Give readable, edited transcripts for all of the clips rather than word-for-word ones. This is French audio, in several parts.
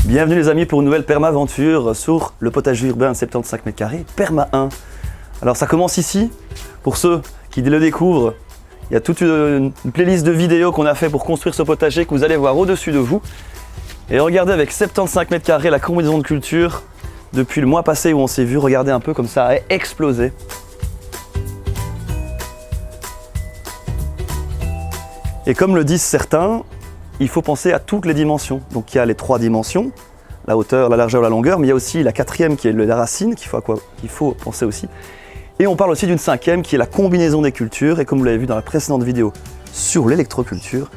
Bienvenue les amis pour une nouvelle perma-aventure sur le potager urbain de 75 m², Perma 1. Alors ça commence ici, pour ceux qui le découvrent, il y a toute une playlist de vidéos qu'on a fait pour construire ce potager que vous allez voir au-dessus de vous. Et regardez avec 75 m² la combinaison de culture, depuis le mois passé où on s'est vu, regardez un peu comme ça a explosé. Et comme le disent certains, il faut penser à toutes les dimensions. Donc il y a les 3 dimensions, la hauteur, la largeur, la longueur, mais il y a aussi la 4e qui est la racine qu'il faut penser aussi. Et on parle aussi d'une 5e qui est la combinaison des cultures. Et comme vous l'avez vu dans la précédente vidéo sur l'électroculture,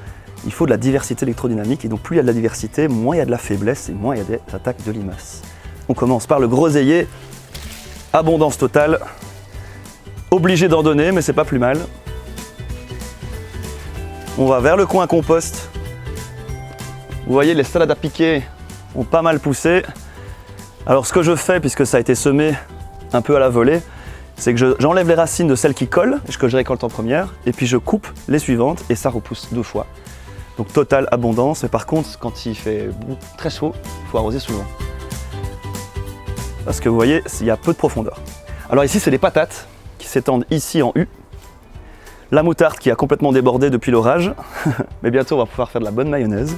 il faut de la diversité électrodynamique. Et donc plus il y a de la diversité, moins il y a de la faiblesse et moins il y a des attaques de limaces. On commence par le groseillier, abondance totale, obligé d'en donner, mais c'est pas plus mal. On va vers le coin compost. Vous voyez, les salades à piquer ont pas mal poussé. Alors ce que je fais, puisque ça a été semé un peu à la volée, c'est que j'enlève les racines de celles qui collent, que je récolte en première, et puis je coupe les suivantes, et ça repousse 2 fois. Donc totale abondance, mais par contre, quand il fait très chaud, il faut arroser souvent. Parce que vous voyez, il y a peu de profondeur. Alors ici, c'est des patates qui s'étendent ici en U. La moutarde qui a complètement débordé depuis l'orage, mais bientôt on va pouvoir faire de la bonne mayonnaise.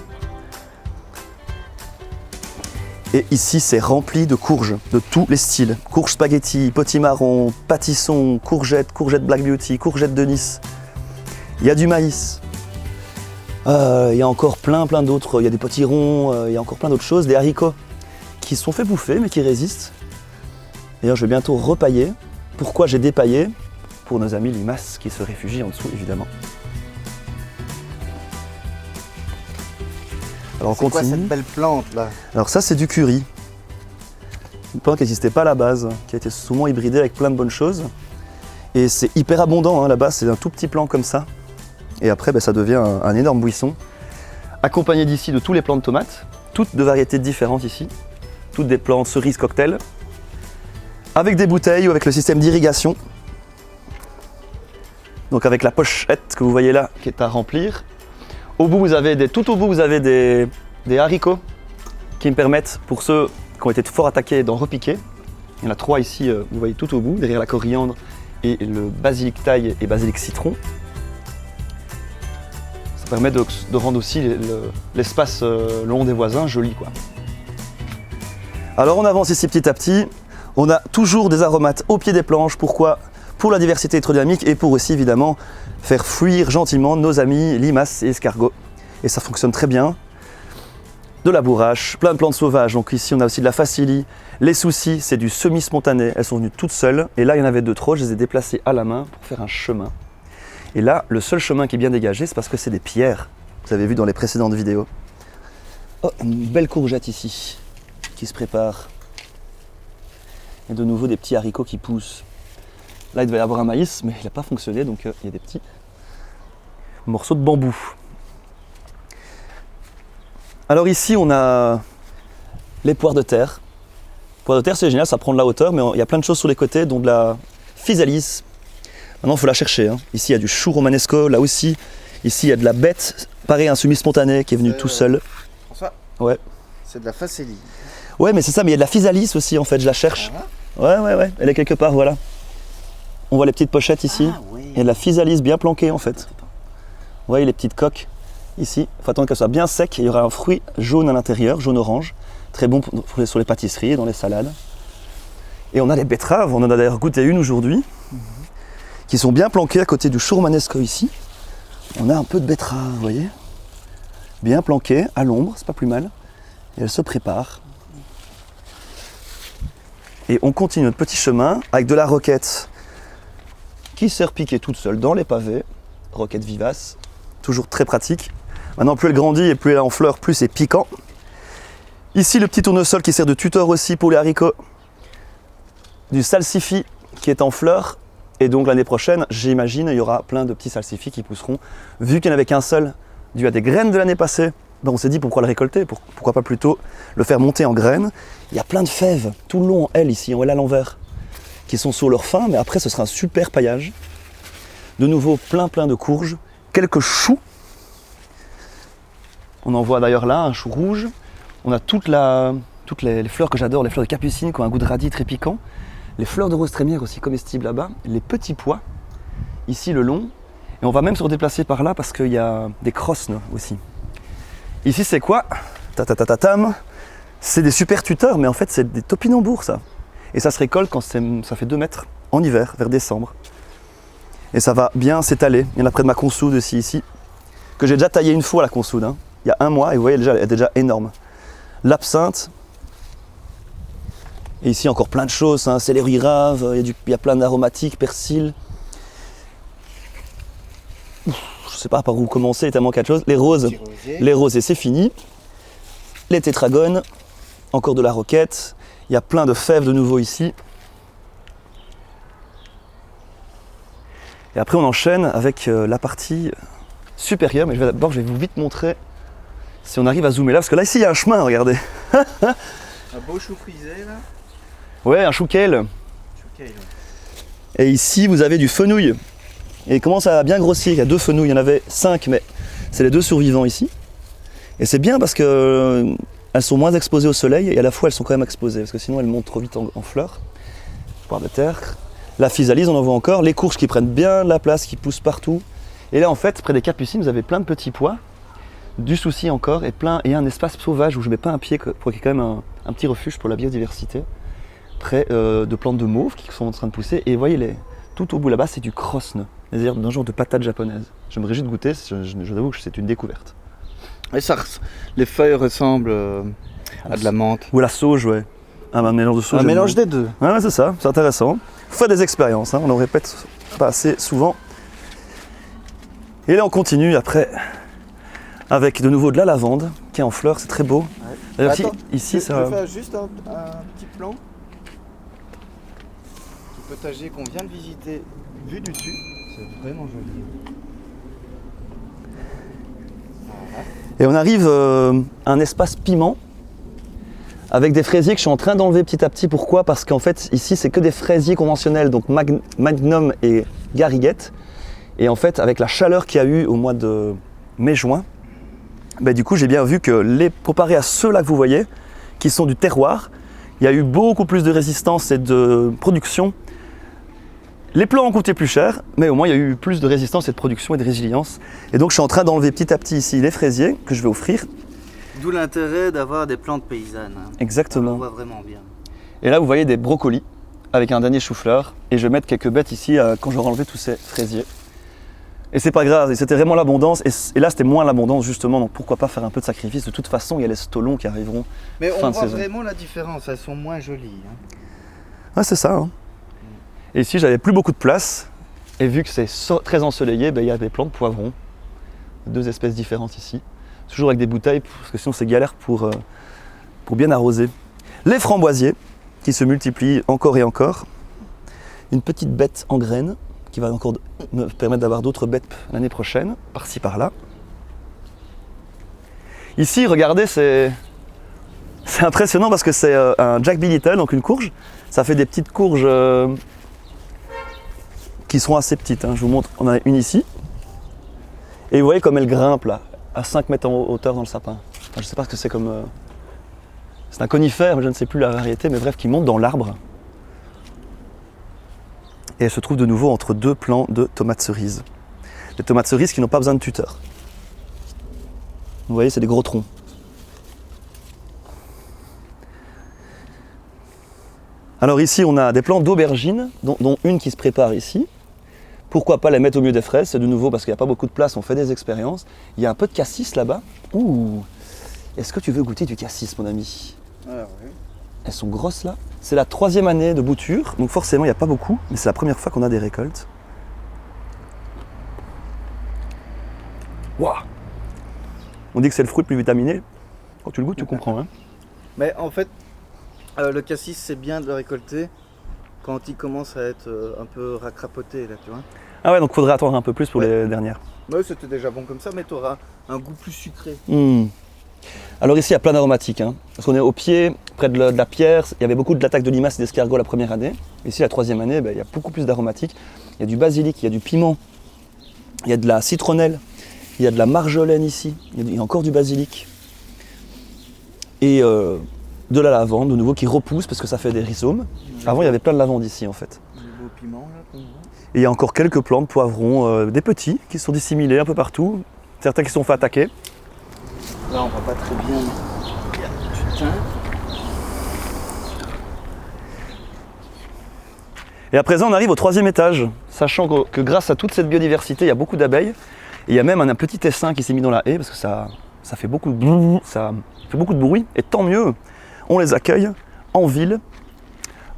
Et ici, c'est rempli de courges, de tous les styles. Courges spaghetti, potimarron, pâtisson, courgettes, courgettes Black Beauty, courgettes de Nice. Il y a du maïs. Il y a encore plein d'autres. Il y a des potirons, il y a encore plein d'autres choses. Des haricots qui se sont fait bouffer, mais qui résistent. D'ailleurs, je vais bientôt repailler. Pourquoi j'ai dépaillé? Pour nos amis limaces qui se réfugient en dessous, évidemment. Alors, c'est quoi cette belle plante là? Alors ça, c'est du curry. Une plante qui n'existait pas à la base, qui a été souvent hybridée avec plein de bonnes choses. Et c'est hyper abondant, hein, là-bas, c'est un tout petit plant comme ça. Et après, ça devient un énorme buisson. Accompagné d'ici de tous les plants de tomates, toutes de variétés différentes ici. Toutes des plantes cerises cocktail. Avec des bouteilles ou avec le système d'irrigation. Donc avec la pochette que vous voyez là, qui est à remplir. Tout au bout, vous avez des haricots qui me permettent, pour ceux qui ont été fort attaqués, d'en repiquer. Il y en a 3 ici, vous voyez tout au bout, derrière la coriandre et le basilic thaï et basilic citron. Ça permet de rendre aussi l'espace le long des voisins joli, quoi. Alors on avance ici petit à petit. On a toujours des aromates au pied des planches. Pourquoi? Pour la diversité électrodynamique et pour aussi évidemment faire fuir gentiment nos amis limaces et escargots. Et ça fonctionne très bien. De la bourrache, plein de plantes sauvages. Donc ici on a aussi de la facilie. Les soucis, c'est du semi-spontané. Elles sont venues toutes seules. Et là il y en avait 2 trop, je les ai déplacées à la main pour faire un chemin. Et là, le seul chemin qui est bien dégagé, c'est parce que c'est des pierres. Vous avez vu dans les précédentes vidéos. Oh, une belle courgette ici qui se prépare. Et de nouveau des petits haricots qui poussent. Là, il devait y avoir un maïs, mais il n'a pas fonctionné, donc il y a des petits morceaux de bambou. Alors ici, on a les poires de terre. Les poires de terre, c'est génial, ça prend de la hauteur, mais il y a plein de choses sur les côtés, dont de la physalis. Maintenant, il faut la chercher, hein. Ici, il y a du chou romanesco, là aussi. Ici, il y a de la bête, pareil, un semi-spontané qui est venu tout seul. François, ouais. C'est de la facélie. Ouais, mais c'est ça, mais il y a de la physalis aussi, en fait, je la cherche. Ouais, elle est quelque part, voilà. On voit les petites pochettes ici. Ah, oui. Il y a de la physalis bien planquée en fait. Vous voyez les petites coques ici. Il faut attendre qu'elles soient bien secs. Il y aura un fruit jaune à l'intérieur, jaune-orange. Très bon sur les pâtisseries et dans les salades. Et on a les betteraves. On en a d'ailleurs goûté une aujourd'hui. Qui sont bien planquées à côté du chou romanesco ici. On a un peu de betterave, vous voyez. Bien planquées, à l'ombre, c'est pas plus mal. Et elles se préparent. Et on continue notre petit chemin avec de la roquette qui s'est repiquée toute seule dans les pavés. Roquette vivace, toujours très pratique. Maintenant, plus elle grandit et plus elle est en fleurs, plus c'est piquant. Ici, le petit tournesol qui sert de tuteur aussi pour les haricots. Du salsifis qui est en fleurs. Et donc l'année prochaine, j'imagine, il y aura plein de petits salsifis qui pousseront. Vu qu'il n'y en avait qu'un seul, dû à des graines de l'année passée, on s'est dit pourquoi le récolter, pourquoi pas plutôt le faire monter en graines. Il y a plein de fèves tout le long en L ici, en L à l'envers, qui sont sur leur fin, mais après ce sera un super paillage. De nouveau plein de courges, quelques choux. On en voit d'ailleurs là un chou rouge. On a toutes les fleurs que j'adore, les fleurs de capucine qui ont un goût de radis très piquant. Les fleurs de rose trémière aussi comestibles là-bas. Les petits pois, ici le long. Et on va même se redéplacer par là parce qu'il y a des crosnes aussi. Ici c'est quoi? Tatatatam. C'est des super tuteurs, mais en fait c'est des topinambours ça. Et ça se récolte quand ça fait 2 mètres en hiver, vers décembre. Et ça va bien s'étaler. Il y en a près de ma consoude aussi ici, que j'ai déjà taillé une fois la consoude, hein, il y a 1 mois, et vous voyez elle est déjà énorme. L'absinthe. Et ici encore plein de choses, hein, céleri rave, il y a plein d'aromatiques, persil. Je sais pas par où commencer, il y a tellement 4 choses. Les rosiers c'est fini. Les tétragones, encore de la roquette. Il y a plein de fèves de nouveau ici. Et après on enchaîne avec la partie supérieure, mais d'abord je vais vous vite montrer si on arrive à zoomer là, parce que là ici il y a un chemin, regardez. Un beau chou frisé là. Ouais, un chou kale. Et ici vous avez du fenouil. Et il commence à bien grossir, il y a 2 fenouils, il y en avait 5, mais c'est les 2 survivants ici. Et c'est bien parce que elles sont moins exposées au soleil et à la fois elles sont quand même exposées, parce que sinon elles montent trop vite en fleurs. Poire de terre. La physalis, on en voit encore. Les courges qui prennent bien de la place, qui poussent partout. Et là en fait, près des capucines, vous avez plein de petits pois, du souci encore, et un espace sauvage où je ne mets pas un pied, pour qu'il y ait quand même un petit refuge pour la biodiversité. Près de plantes de mauve qui sont en train de pousser. Et vous voyez, tout au bout là-bas, c'est du krosne, c'est-à-dire d'un genre de patate japonaise. Je me réjouis de goûter, je avoue que c'est une découverte. Et les feuilles ressemblent à de la menthe. Ou à la sauge, ouais. Un mélange de sauge. Un mélange des deux. Ouais, c'est ça, c'est intéressant. Faut faire des expériences, hein, on en répète pas assez souvent. Et là on continue après avec de nouveau de la lavande qui est en fleurs, c'est très beau. Ouais. D'ailleurs Attends, ici ça. Je fais juste un petit plan du potager qu'on vient de visiter vu du dessus. C'est vraiment joli. Voilà. Et on arrive à un espace piment avec des fraisiers que je suis en train d'enlever petit à petit. Pourquoi? Parce qu'en fait ici c'est que des fraisiers conventionnels, donc Magnum et Gariguette. Et en fait avec la chaleur qu'il y a eu au mois de mai-juin, du coup j'ai bien vu que comparé à ceux-là que vous voyez, qui sont du terroir, il y a eu beaucoup plus de résistance et de production. Les plants ont coûté plus cher, mais au moins il y a eu plus de résistance et de production et de résilience. Et donc je suis en train d'enlever petit à petit ici les fraisiers que je vais offrir. D'où l'intérêt d'avoir des plantes paysannes. Exactement. On voit vraiment bien. Et là vous voyez des brocolis avec un dernier chou-fleur. Et je vais mettre quelques bêtes ici quand j'aurai enlevé tous ces fraisiers. Et c'est pas grave, c'était vraiment l'abondance. Et là c'était moins l'abondance justement, donc pourquoi pas faire un peu de sacrifice. De toute façon il y a les stolons qui arriveront. Mais fin on de voit saison. vraiment la différence, elles sont moins jolies. Hein. Ouais, c'est ça. Hein. Et ici j'avais plus beaucoup de place. Et vu que c'est très ensoleillé, il y a des plantes poivrons. 2 espèces différentes ici. Toujours avec des bouteilles, parce que sinon c'est galère pour bien arroser. Les framboisiers, qui se multiplient encore et encore. Une petite bête en graines, qui va encore me permettre d'avoir d'autres bêtes l'année prochaine, par-ci par-là. Ici, regardez, c'est impressionnant parce que c'est un Jack B. Little, donc une courge. Ça fait des petites courges qui sont assez petites. Hein. Je vous montre, on en a une ici. Et vous voyez comme elle grimpe là, à 5 mètres en hauteur dans le sapin. Enfin, je ne sais pas ce que c'est comme... c'est un conifère, mais je ne sais plus la variété, mais bref, qui monte dans l'arbre. Et elle se trouve de nouveau entre 2 plants de tomates cerises. Les tomates cerises qui n'ont pas besoin de tuteur. Vous voyez, c'est des gros troncs. Alors ici, on a des plants d'aubergines, dont une qui se prépare ici. Pourquoi pas les mettre au milieu des fraises? C'est de nouveau parce qu'il n'y a pas beaucoup de place, on fait des expériences. Il y a un peu de cassis là-bas. Ouh! Est-ce que tu veux goûter du cassis, mon ami? Alors, oui. Elles sont grosses là. C'est la 3e année de bouture, donc forcément il n'y a pas beaucoup, mais c'est la première fois qu'on a des récoltes. Waouh! On dit que c'est le fruit le plus vitaminé. Quand tu le goûtes, tu comprends. Hein. Mais en fait, le cassis, c'est bien de le récolter quand il commence à être un peu racrapoté, là, tu vois. Ah ouais, donc il faudrait attendre un peu plus pour les dernières. Ouais, c'était déjà bon comme ça, mais tu auras un goût plus sucré. Alors ici, il y a plein d'aromatiques. Hein, parce qu'on est au pied, près de la pierre. Il y avait beaucoup d'attaques de limaces et d'escargots la première année. Ici, la 3e année, il y a beaucoup plus d'aromatiques. Il y a du basilic, il y a du piment, il y a de la citronnelle, il y a de la marjolaine ici, il y a encore du basilic. Et de la lavande, de nouveau, qui repousse parce que ça fait des rhizomes. Avant, il y avait plein de lavande ici, en fait. Les beaux piments là qu'on voit. Et il y a encore quelques plants de poivrons, des petits, qui sont disséminés un peu partout. Certains qui sont fait attaquer. Là on voit pas très bien. Il y a du thym. Et à présent, on arrive au 3e étage, sachant que grâce à toute cette biodiversité, il y a beaucoup d'abeilles. Et il y a même un petit essaim qui s'est mis dans la haie, parce que ça fait beaucoup de bruit. Et tant mieux, on les accueille en ville,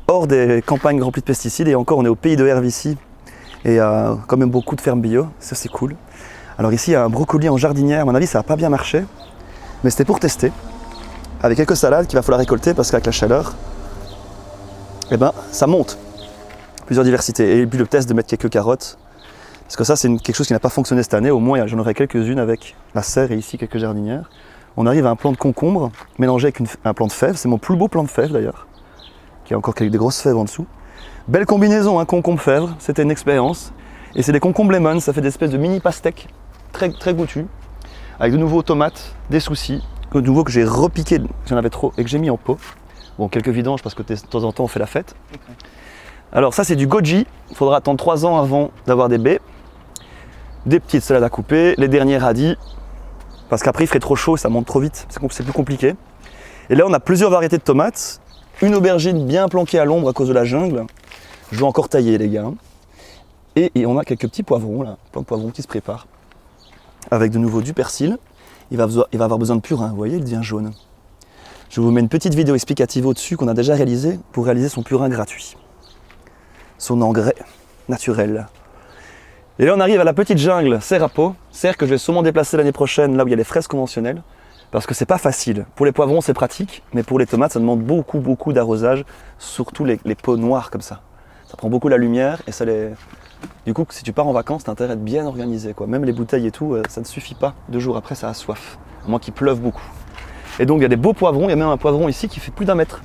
hors des campagnes remplies de pesticides. Et encore, on est au pays de Herve ici. Et quand même beaucoup de fermes bio, ça c'est cool. Alors ici, il y a un brocoli en jardinière. À mon avis, ça n'a pas bien marché. Mais c'était pour tester. Avec quelques salades qu'il va falloir récolter, parce qu'avec la chaleur, eh ben, ça monte. Plusieurs diversités. Et puis le test de mettre quelques carottes. Parce que ça, c'est quelque chose qui n'a pas fonctionné cette année. Au moins, j'en aurai quelques-unes avec la serre et ici quelques jardinières. On arrive à un plant de concombre mélangé avec un plant de fèves. C'est mon plus beau plant de fèves d'ailleurs. Qui a encore des grosses fèves en dessous. Belle combinaison, hein, concombre-fèvre. C'était une expérience. Et c'est des concombres lemon. Ça fait des espèces de mini pastèques. Très, très goûtus. Avec de nouveaux tomates, des soucis. De nouveau que j'ai repiqué. J'en avais trop et que j'ai mis en pot. Bon, quelques vidanges parce que de temps en temps, on fait la fête. Alors ça c'est du goji, il faudra attendre 3 ans avant d'avoir des baies. Des petites salades à couper, les derniers radis, parce qu'après il ferait trop chaud et ça monte trop vite, c'est plus compliqué. Et là on a plusieurs variétés de tomates, une aubergine bien planquée à l'ombre à cause de la jungle, je vais encore tailler les gars. Et on a quelques petits poivrons là, plein de poivrons qui se préparent. Avec de nouveau du persil, il va avoir besoin de purin, vous voyez il devient jaune. Je vous mets une petite vidéo explicative au-dessus qu'on a déjà réalisée pour réaliser son purin gratuit. Son engrais naturel. Et là on arrive à la petite jungle serre à pot, serre que je vais sûrement déplacer l'année prochaine là où il y a les fraises conventionnelles, parce que c'est pas facile. Pour les poivrons c'est pratique, mais pour les tomates ça demande beaucoup d'arrosage, surtout les pots noirs comme ça. Ça prend beaucoup la lumière et ça les... Du coup si tu pars en vacances t'as intérêt à être bien organisé quoi. Même les bouteilles et tout, ça ne suffit pas. 2 jours après ça a soif, à moins qu'il pleuve beaucoup. Et donc il y a des beaux poivrons, il y a même un poivron ici qui fait plus d'1 mètre.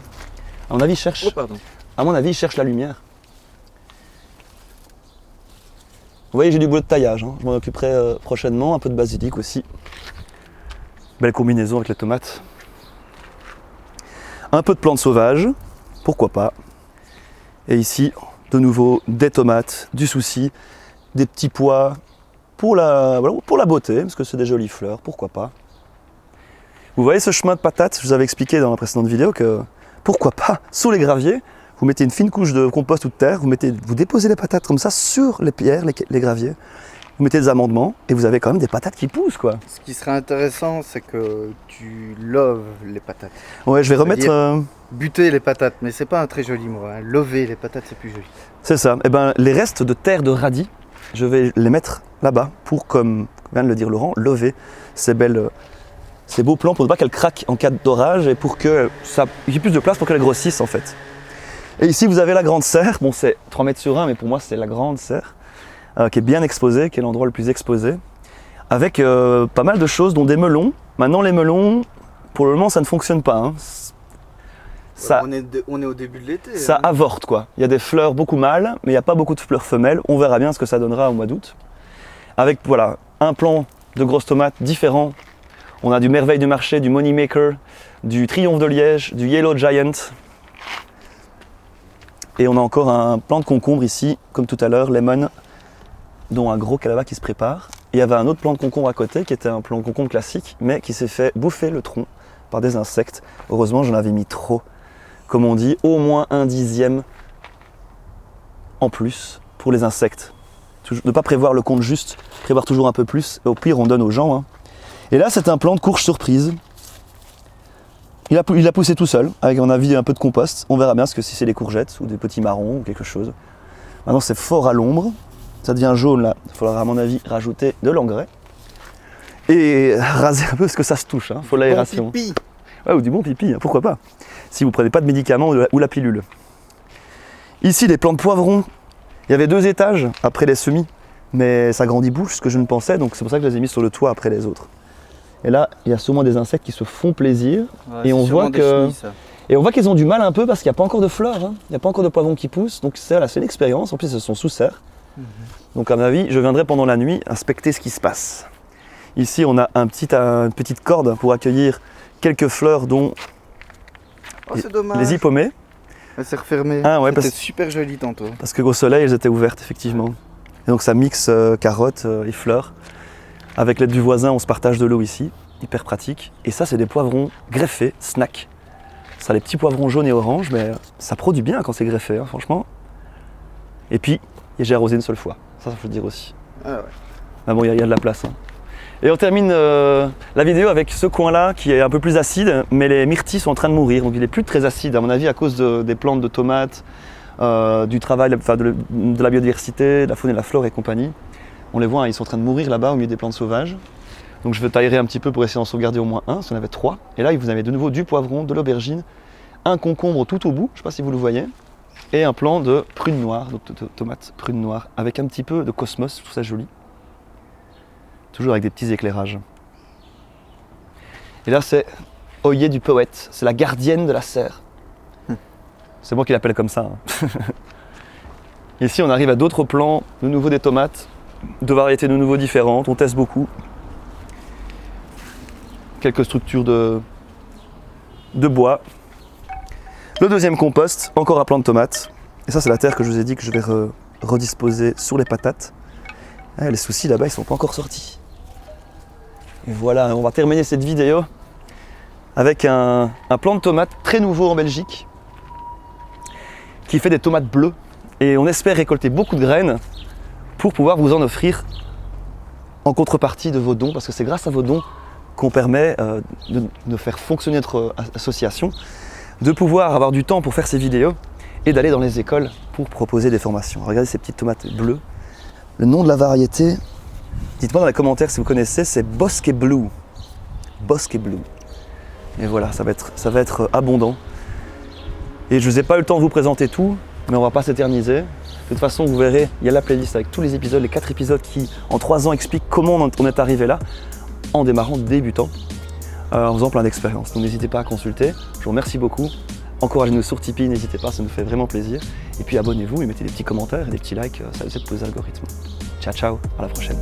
À mon avis il cherche, il cherche la lumière. Vous voyez, j'ai du boulot de taillage, hein. Je m'en occuperai prochainement, un peu de basilic aussi. Belle combinaison avec les tomates. Un peu de plantes sauvages, pourquoi pas. Et ici, de nouveau, des tomates, du souci, des petits pois pour la beauté, parce que c'est des jolies fleurs, pourquoi pas. Vous voyez ce chemin de patates, je vous avais expliqué dans la précédente vidéo que pourquoi pas, sous les graviers, vous mettez une fine couche de compost ou de terre, vous déposez les patates comme ça sur les pierres, les graviers, vous mettez des amendements et vous avez quand même des patates qui poussent quoi. Ce qui serait intéressant, c'est que tu loves les patates. Ouais, je vais remettre... Buter les patates, mais c'est pas un très joli mot, hein. Lover les patates c'est plus joli. C'est ça, et ben les restes de terre de radis, je vais les mettre là-bas pour, comme vient de le dire Laurent, lover ces beaux plants pour ne pas qu'elles craquent en cas d'orage et pour qu'il y ait plus de place pour qu'elles grossissent en fait. Et ici vous avez la grande serre, bon c'est 3 mètres sur 1 mais pour moi c'est la grande serre qui est bien exposée, qui est l'endroit le plus exposé, avec pas mal de choses dont des melons. Maintenant les melons, pour le moment ça ne fonctionne pas. Hein. On est au début de l'été. Ça hein. avorte quoi, il y a des fleurs beaucoup mâles mais il n'y a pas beaucoup de fleurs femelles, on verra bien ce que ça donnera au mois d'août. Avec voilà, un plant de grosses tomates différents, on a du Merveille du Marché, du Money Maker, du Triomphe de Liège, du Yellow Giant. Et on a encore un plant de concombre ici, comme tout à l'heure, lemon, dont un gros calaba qui se prépare. Et il y avait un autre plant de concombre à côté, qui était un plant de concombre classique, mais qui s'est fait bouffer le tronc par des insectes. Heureusement, j'en avais mis trop. Comme on dit, au moins 1/10 en plus pour les insectes. Ne pas prévoir le compte juste, prévoir toujours un peu plus. Et au pire, on donne aux gens. Hein. Et là, c'est un plant de courge surprise. Il a poussé tout seul, avec on a mis un peu de compost. On verra bien si c'est des courgettes ou des petits marrons ou quelque chose. Maintenant c'est fort à l'ombre. Ça devient jaune là. Il faudra à mon avis rajouter de l'engrais. Et raser un peu parce que ça se touche. Il faut l'aération. Pipi. Ouais, ou du bon pipi, pourquoi pas. Si vous ne prenez pas de médicaments ou la pilule. Ici les plants de poivrons. Il y avait 2 étages après les semis. Mais ça grandit plus ce que je ne pensais. Donc c'est pour ça que je les ai mis sur le toit après les autres. Et là, il y a sûrement des insectes qui se font plaisir. Ouais, et on voit qu'ils ont du mal un peu parce qu'il n'y a pas encore de fleurs. Hein. Il n'y a pas encore de poivrons qui poussent. Donc c'est l'expérience. En plus, ils sont sous serre. Donc à mon avis, je viendrai pendant la nuit inspecter ce qui se passe. Ici, on a une petite corde pour accueillir quelques fleurs dont Oh, c'est dommage. les hippomées, Elle s'est refermée. Ah ouais, C'était parce- super joli tantôt. parce qu'au soleil elles étaient ouvertes effectivement. Et donc ça mixe carottes et fleurs. Avec l'aide du voisin on se partage de l'eau ici, hyper pratique. Et ça c'est des poivrons greffés, snack. Ça les petits poivrons jaunes et oranges, mais ça produit bien quand c'est greffé, hein, franchement. Et puis j'ai arrosé une seule fois, ça faut le dire aussi. Ah ouais. Ah bon, il y a de la place. Hein. Et on termine la vidéo avec ce coin-là qui est un peu plus acide, mais les myrtilles sont en train de mourir, donc il est plus très acide à mon avis à cause des plantes de tomates, du travail, enfin de la biodiversité, de la faune et de la flore et compagnie. On les voit, hein, ils sont en train de mourir là-bas au milieu des plantes sauvages. Donc je vais tailler un petit peu pour essayer d'en sauvegarder au moins un, parce qu'on avait 3. Et là, vous avez de nouveau du poivron, de l'aubergine, un concombre tout au bout, je ne sais pas si vous le voyez, et un plant de prunes noires, donc de tomates prunes noires, avec un petit peu de cosmos, je trouve ça joli. Toujours avec des petits éclairages. Et là, c'est Oyer du poète, c'est la gardienne de la serre. C'est moi qui l'appelle comme ça. Hein. Ici, on arrive à d'autres plants, de nouveau des tomates, de variétés de nouveau différentes, on teste beaucoup. Quelques structures de bois. Le deuxième compost, encore un plant de tomates. Et ça, c'est la terre que je vous ai dit que je vais redisposer sur les patates. Ah, les soucis là-bas, ils sont pas encore sortis. Et voilà, on va terminer cette vidéo avec un plant de tomates très nouveau en Belgique qui fait des tomates bleues. Et on espère récolter beaucoup de graines pour pouvoir vous en offrir en contrepartie de vos dons, parce que c'est grâce à vos dons qu'on permet de faire fonctionner notre association, de pouvoir avoir du temps pour faire ces vidéos et d'aller dans les écoles pour proposer des formations. Regardez ces petites tomates bleues. Le nom de la variété, dites-moi dans les commentaires si vous connaissez, c'est Bosque Blue. Bosque Blue. Et voilà, ça va être abondant. Et je n'ai pas eu le temps de vous présenter tout, mais on ne va pas s'éterniser. De toute façon, vous verrez, il y a la playlist avec tous les épisodes, les 4 épisodes qui, en 3 ans, expliquent comment on est arrivé là, en démarrant débutant, en faisant plein d'expériences. Donc n'hésitez pas à consulter. Je vous remercie beaucoup. Encouragez-nous sur Tipeee, n'hésitez pas, ça nous fait vraiment plaisir. Et puis abonnez-vous et mettez des petits commentaires et des petits likes, ça aide pour les algorithmes. Ciao, ciao, à la prochaine.